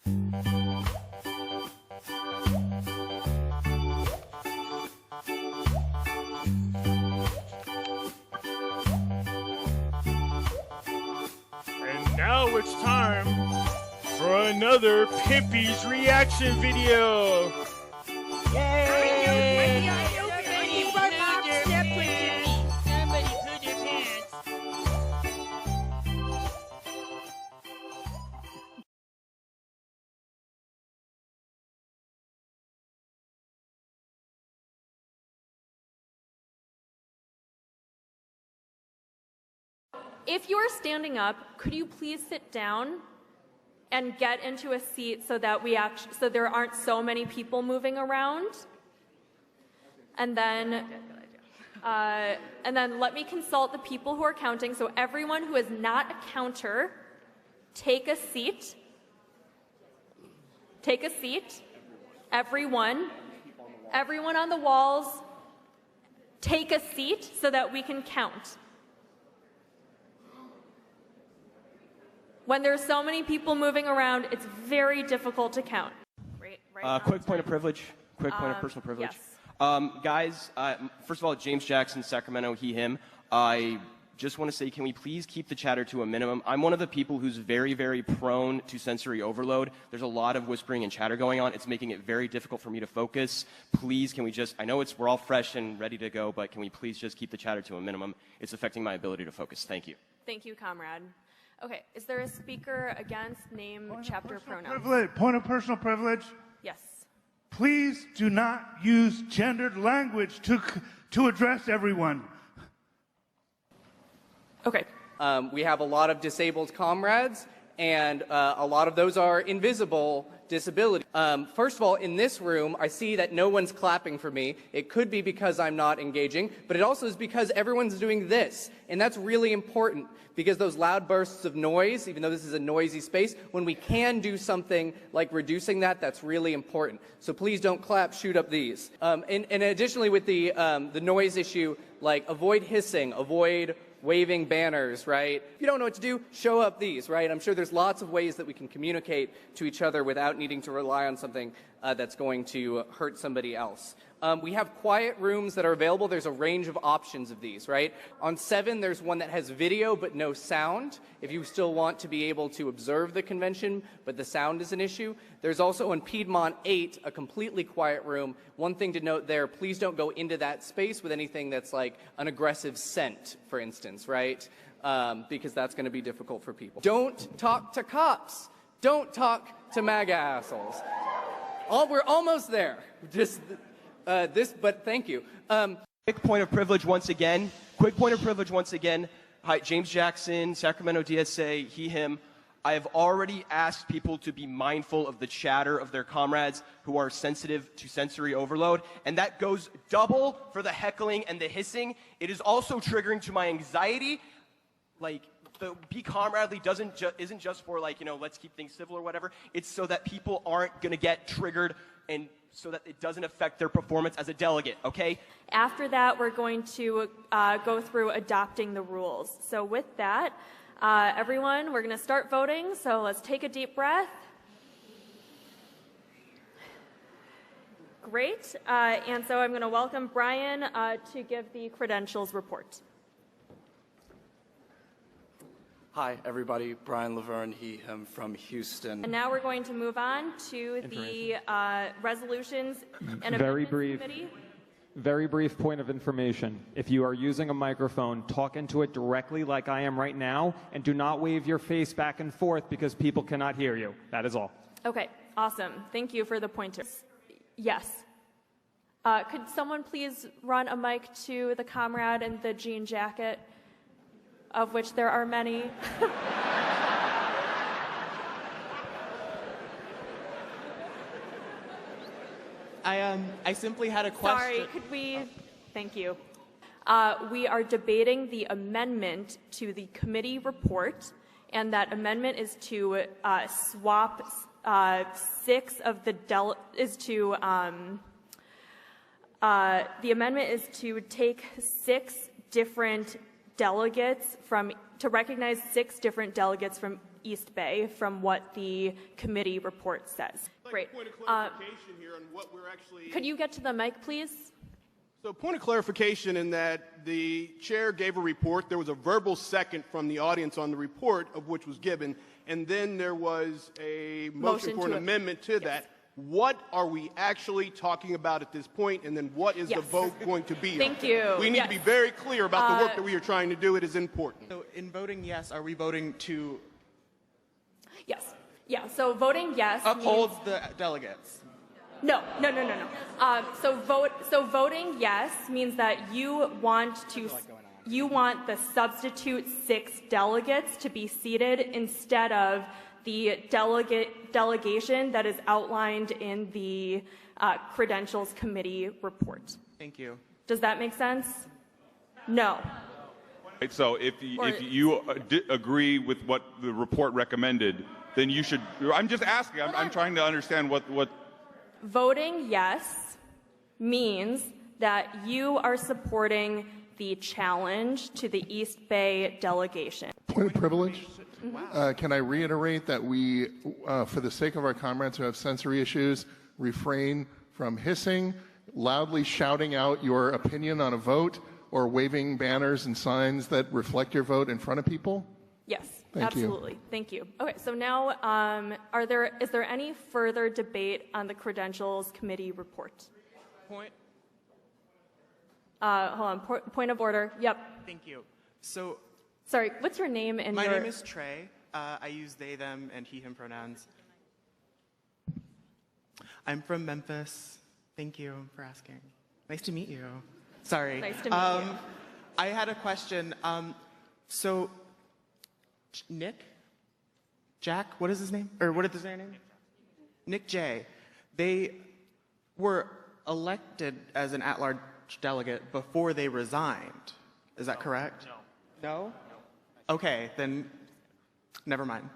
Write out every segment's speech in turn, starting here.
And now it's time for another Pimpy's reaction video. Yay! Somebody put their pants. If you're standing up, could you please sit down and get into a seat so that so there aren't so many people moving around? And then let me consult the people who are counting. So everyone who is not a counter, take a seat. Take a seat. Everyone on the walls, take a seat so that we can count. When there's so many people moving around, it's very difficult to count. Quick point of privilege. Quick point of personal privilege. Yes. Guys, first of all, James Jackson, Sacramento, he, him. I just want to say, can we please keep the chatter to a minimum? I'm one of the people who's very, very prone to sensory overload. There's a lot of whispering and chatter going on. It's making it very difficult for me to focus. Please, can we just, I know we're all fresh and ready to go, but can we please just keep the chatter to a minimum? It's affecting my ability to focus. Thank you. Thank you, comrade. Okay, is there a speaker against name, chapter, pronouns? Point of personal privilege. Yes. Please do not use gendered language to address everyone. Okay. We have a lot of disabled comrades, and a lot of those are invisible disability. First of all, in this room, I see that no one's clapping for me. It could be because I'm not engaging, but it also is because everyone's doing this. And that's really important, because those loud bursts of noise, even though this is a noisy space, when we can do something like reducing that, that's really important. So please don't clap, shoot up these. And additionally, with the noise issue, like avoid hissing, avoid waving banners, right? If you don't know what to do, show up these, right? I'm sure there's lots of ways that we can communicate to each other without needing to rely on something that's going to hurt somebody else. We have quiet rooms that are available. There's a range of options of these, right? On 7, there's one that has video but no sound, if you still want to be able to observe the convention, but the sound is an issue. There's also on Piedmont 8, a completely quiet room. One thing to note there, please don't go into that space with anything that's like an aggressive scent, for instance, right? Because that's going to be difficult for people. Don't talk to cops. Don't talk to MAGA assholes. We're almost there. Just but thank you. Quick point of privilege once again. Quick point of privilege once again. Hi, James Jackson, Sacramento DSA, he, him. I have already asked people to be mindful of the chatter of their comrades who are sensitive to sensory overload, and that goes double for the heckling and the hissing. It is also triggering to my anxiety. Like, the be comradely isn't just for, like, you know, let's keep things civil or whatever. It's so that people aren't going to get triggered and so that it doesn't affect their performance as a delegate, okay? After that, we're going to go through adopting the rules. So with that, everyone, we're going to start voting. So let's take a deep breath. Great. And so I'm going to welcome Brian to give the credentials report. Hi, everybody. Brian Laverne, he, him, from Houston. And now we're going to move on to the resolutions and Very amendments brief. committee. Very brief point of information. If you are using a microphone, talk into it directly like I am right now, and do not wave your face back and forth because people cannot hear you. That is all. Okay, awesome. Thank you for the pointers. Yes. Could someone please run a mic to the comrade in the jean jacket, of which there are many? I simply had a question. Sorry, could we? Thank you. We are debating the amendment to the committee report, and that amendment is to swap 6 of the the amendment is to take 6 different delegates to recognize 6 different delegates from East Bay from what the committee report says. Great. Point of clarification here on what we're actually... Could you get to the mic, please? So point of clarification in that the chair gave a report. There was a verbal second from the audience on the report of which was given, and then there was a motion for an amendment to that. What are we actually talking about at this point, and then what is the vote going to be? Thank you. We need to be very clear about the work that we are trying to do. It is important. So in voting yes, are we voting to Yes. Yeah, so voting yes uphold means, the delegates? No. So voting yes means that you want the substitute 6 delegates to be seated instead of the delegation that is outlined in the Credentials Committee report. Thank you. Does that make sense? No. Right, so if you agree with what the report recommended, then you should. I'm just asking. I'm trying to understand what. Voting yes means that you are supporting the challenge to the East Bay delegation. Point of privilege. Can I reiterate that we, for the sake of our comrades who have sensory issues, refrain from hissing, loudly shouting out your opinion on a vote, or waving banners and signs that reflect your vote in front of people? Yes, Thank you. absolutely. Thank you. Okay, so now, is there any further debate on the Credentials Committee report? Point. Hold on. Point of order. Yep. Thank you. So, sorry. What's your name and my your? name is Trey. I use they, them, and he, him pronouns. I'm from Memphis. Thank you for asking. Nice to meet you. Sorry. Nice to meet you. I had a question. So, Nick? Jack? What is his name? Or what is their name? Nick J. They were elected as an at-large delegate before they resigned. Is that correct? No. Okay, then never mind.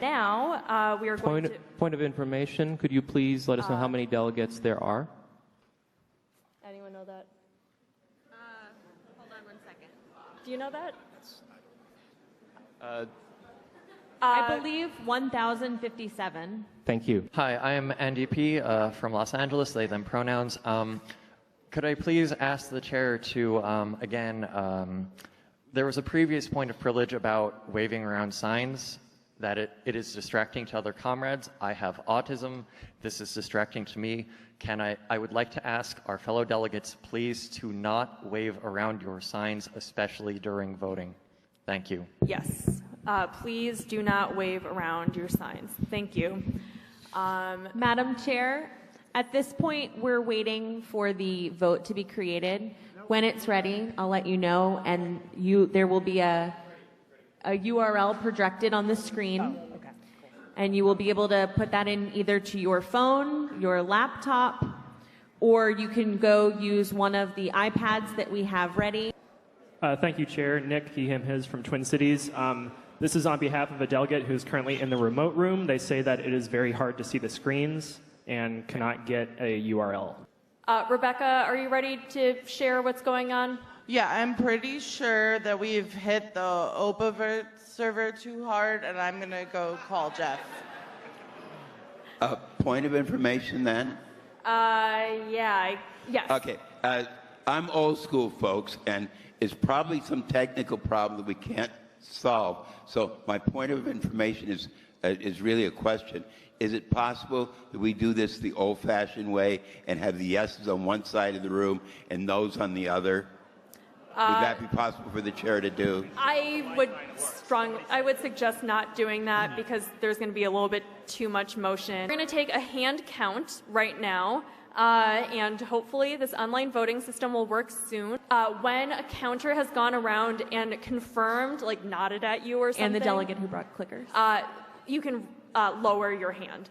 Now, we are going to... Point of information, could you please let us know how many delegates there are? Anyone know that? Hold on 1 second. Do you know that? I believe 1,057. Thank you. Hi, I am Andy P. From Los Angeles, they, them pronouns. Could I please ask the chair to, there was a previous point of privilege about waving around signs, that it is distracting to other comrades. I have autism. This is distracting to me. I would like to ask our fellow delegates, please, to not wave around your signs, especially during voting. Thank you. Yes. Please do not wave around your signs. Thank you. Madam Chair, at this point, we're waiting for the vote to be created. When it's ready, I'll let you know, and there will be a URL projected on the screen, and you will be able to put that in either to your phone, your laptop, or you can go use one of the iPads that we have ready. Thank you, Chair. Nick, he, him, his from Twin Cities. This is on behalf of a delegate who's currently in the remote room. They say that it is very hard to see the screens and cannot get a URL. Rebecca, are you ready to share what's going on? Yeah, I'm pretty sure that we've hit the Opavert server too hard, and I'm going to go call Jeff. Point of information then? Yes. Okay. I'm old school, folks, and it's probably some technical problem that we can't solve. So my point of information is really a question. Is it possible that we do this the old-fashioned way and have the yeses on one side of the room and noes on the other? Would that be possible for the chair to do? I would suggest not doing that because there's going to be a little bit too much motion. We're going to take a hand count right now, and hopefully this online voting system will work soon. When a counter has gone around and confirmed, like nodded at you or something, And the delegate who brought clickers. You can lower your hand.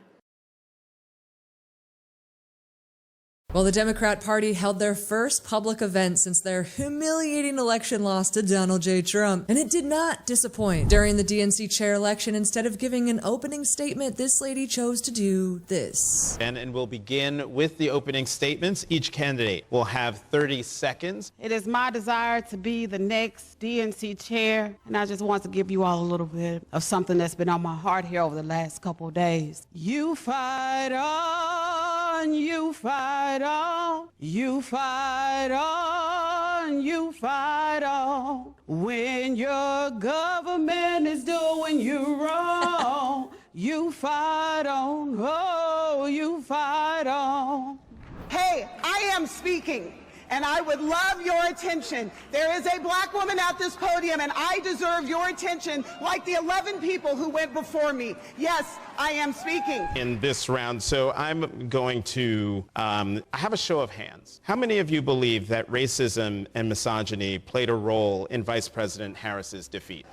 Well, the Democrat Party held their first public event since their humiliating election loss to Donald J. Trump, and it did not disappoint. During the DNC chair election, instead of giving an opening statement, this lady chose to do this. And we'll begin with the opening statements. Each candidate will have 30 seconds. It is my desire to be the next DNC chair, and I just want to give you all a little bit of something that's been on my heart here over the last couple of days. You fight on, you fight on, you fight on, you fight on. When your government is doing you wrong, you fight on, oh, you fight on. Hey, I am speaking, and I would love your attention. There is a black woman at this podium, and I deserve your attention like the 11 people who went before me. Yes, I am speaking. In this round, so I'm going to have a show of hands. How many of you believe that racism and misogyny played a role in Vice President Harris's defeat?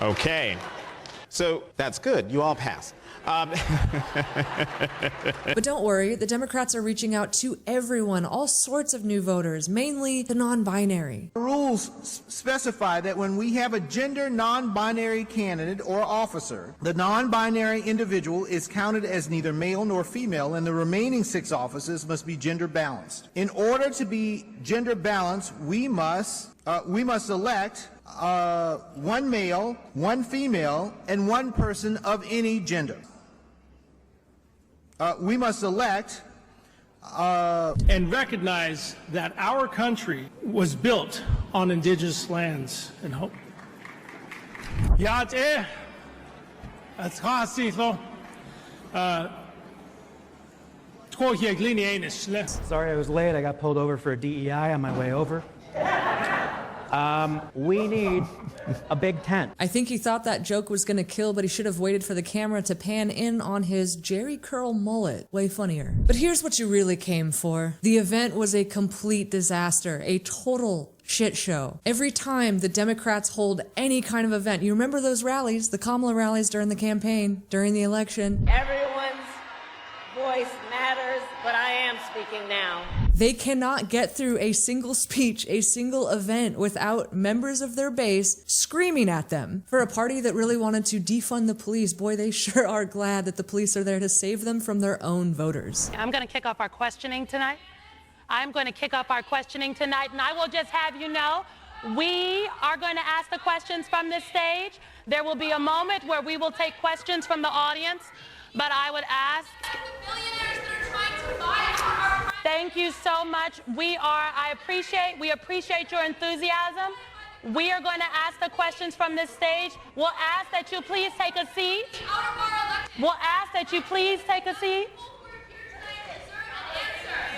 Okay, so that's good. You all passed. But don't worry, the Democrats are reaching out to everyone, all sorts of new voters, mainly the non-binary. The rules specify that when we have a gender non-binary candidate or officer, the non-binary individual is counted as neither male nor female, and the remaining 6 offices must be gender balanced. In order to be gender balanced, we must elect 1 male, 1 female, and 1 person of any gender. We must elect and recognize that our country was built on indigenous lands and hope. Sorry, I was late. I got pulled over for a DEI on my way over. We need a big tent. I think he thought that joke was gonna kill, but he should have waited for the camera to pan in on his Jerry curl mullet. Way funnier. But here's what you really came for. The event was a complete disaster, a total shit show. Every time the Democrats hold any kind of event, you remember those rallies, the Kamala rallies during the campaign, during the election. Everyone's voice matters, but I am speaking now. They cannot get through a single speech, a single event without members of their base screaming at them. For a party that really wanted to defund the police, boy, they sure are glad that the police are there to save them from their own voters. I'm going to kick off our questioning tonight. And I will just have you know, we are going to ask the questions from this stage. There will be a moment where we will take questions from the audience, but I would ask... Thank you so much. We appreciate your enthusiasm. We are going to ask the questions from this stage. We'll ask that you please take a seat.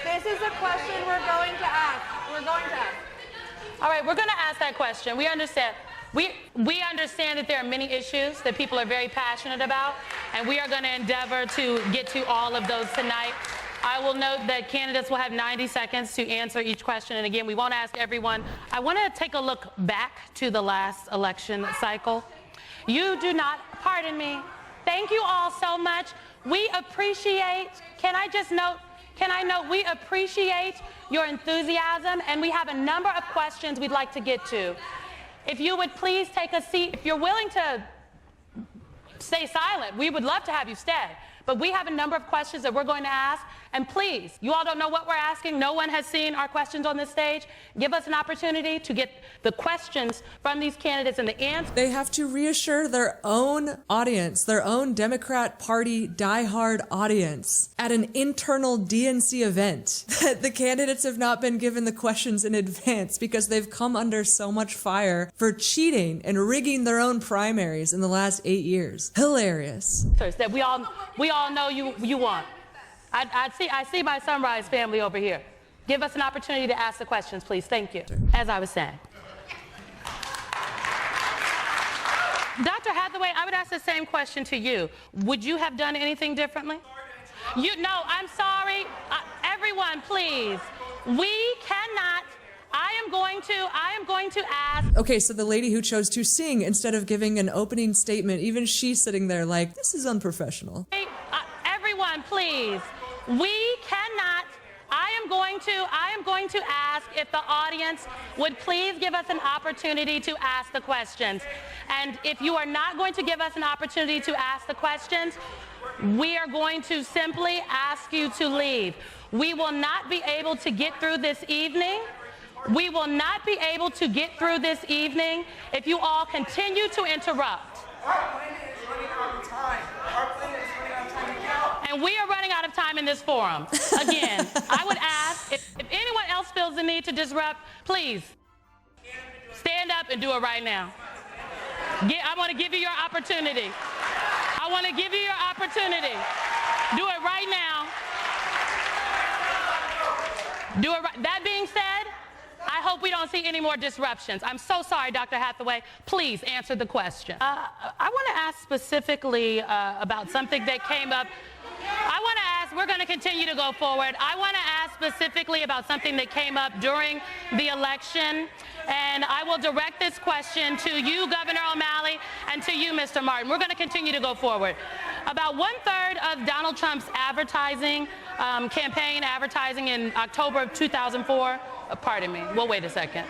This is a question we're going to ask. All right, we're going to ask that question. We understand. We understand that there are many issues that people are very passionate about, and we are going to endeavor to get to all of those tonight. I will note that candidates will have 90 seconds to answer each question. And again, we won't ask everyone. I want to take a look back to the last election cycle. You do not, pardon me. Thank you all so much. We appreciate, we appreciate your enthusiasm, and we have a number of questions we'd like to get to. If you would please take a seat. If you're willing to stay silent, we would love to have you stay. But we have a number of questions that we're going to ask. And please, you all don't know what we're asking. No one has seen our questions on this stage. Give us an opportunity to get the questions from these candidates and the answers. They have to reassure their own audience, their own Democrat Party diehard audience at an internal DNC event that the candidates have not been given the questions in advance because they've come under so much fire for cheating and rigging their own primaries in the last 8 years. Hilarious. That we all know you want. I see my Sunrise family over here. Give us an opportunity to ask the questions, please. Thank you. As I was saying. Dr. Hathaway, I would ask the same question to you. Would you have done anything differently? No, I'm sorry. Everyone, please. We cannot. I am going to ask. Okay, so the lady who chose to sing instead of giving an opening statement, even she's sitting there like, this is unprofessional. everyone, please. We cannot. I am going to ask if the audience would please give us an opportunity to ask the questions. And if you are not going to give us an opportunity to ask the questions, we are going to simply ask you to leave. We will not be able to get through this evening. We will not be able to get through this evening if you all continue to interrupt. Our planet is running out of time. And we are running out of time in this forum. Again, I would ask if anyone else feels the need to disrupt, please stand up and do it right now. I want to give you your opportunity. I want to give you your opportunity. Do it right now. Do it right. That being said, I hope we don't see any more disruptions. I'm so sorry, Dr. Hathaway. Please answer the question. I want to ask specifically about something that came up. I want to ask, we're going to continue to go forward. I want to ask specifically about something that came up during the election. And I will direct this question to you, Governor O'Malley, and to you, Mr. Martin. We're going to continue to go forward. About 1/3 of Donald Trump's advertising, campaign advertising in October of 2004, pardon me, well, wait a second.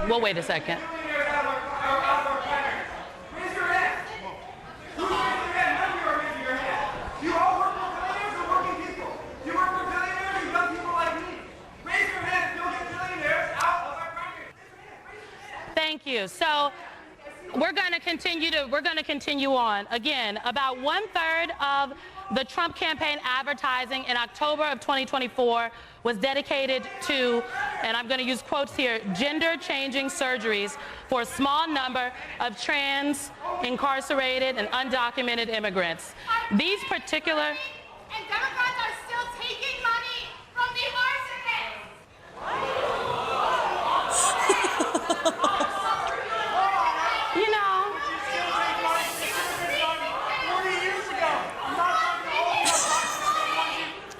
Well, wait a second. Thank you. So we're going to continue on. Again, about 1/3 of the Trump campaign advertising in October of 2024 was dedicated to, and I'm going to use quotes here, gender-changing surgeries for a small number of trans, incarcerated, and undocumented immigrants. These particular... And Democrats are still taking money from the arsonists. You know...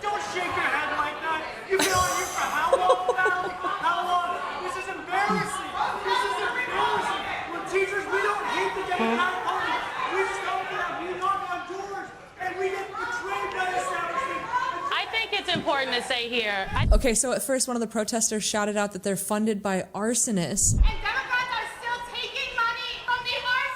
Don't shake your head like that. You've been on here for how long now? How long? This is embarrassing. This is embarrassing. We're teachers. We don't hate the Democratic Party. We just don't get out. We knock on doors and we get betrayed by the establishment. I think it's important to say here. Okay, so at first one of the protesters shouted out that they're funded by arsonists. And Democrats are still taking money from the arsonists.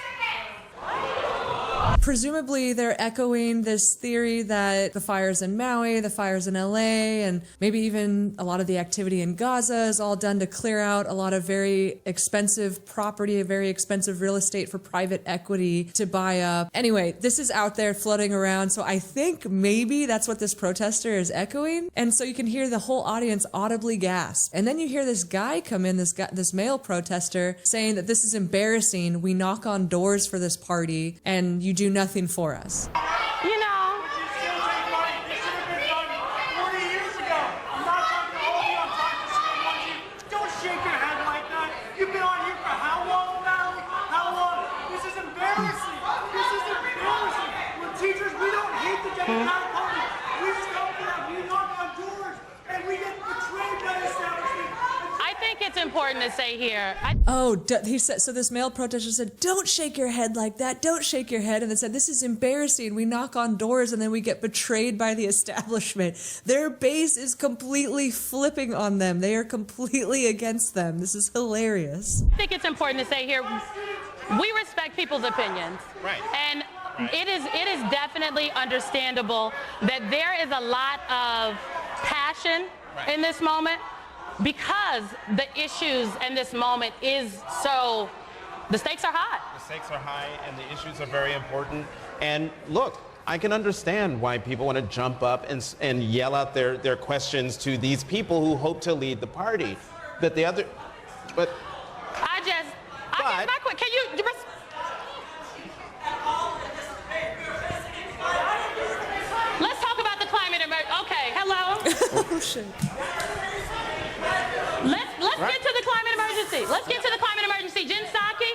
Presumably they're echoing this theory that the fires in Maui, the fires in LA, and maybe even a lot of the activity in Gaza is all done to clear out a lot of very expensive property, very expensive real estate for private equity to buy up. Anyway, this is out there floating around, so I think maybe that's what this protester is echoing. And so you can hear the whole audience audibly gasp. And then you hear this guy come in, this male protester, saying that this is embarrassing. We knock on doors for this party, and you do nothing for us. You know... Don't shake your head like that. You've been on here for how long now? How long? This is embarrassing. This is embarrassing. We're teachers. We don't hate the Democratic Party. We just don't get out. We knock on doors and we get betrayed by the establishment. I think it's important to say here. He said, so this male protester said, don't shake your head like that. Don't shake your head. And then said, this is embarrassing. We knock on doors and then we get betrayed by the establishment. Their base is completely flipping on them. They are completely against them. This is hilarious. I think it's important to say here, we respect people's opinions. Right. And it is definitely understandable that there is a lot of passion in this moment, because the issues in this moment is so, the stakes are high. The stakes are high and the issues are very important. And look, I can understand why people want to jump up and yell out their questions to these people who hope to lead the party. But the other, but... Can you... Let's talk about the climate emergency. Okay, hello? Oh, shit. Let's get to the climate emergency. Let's get to the climate emergency. Jen Psaki,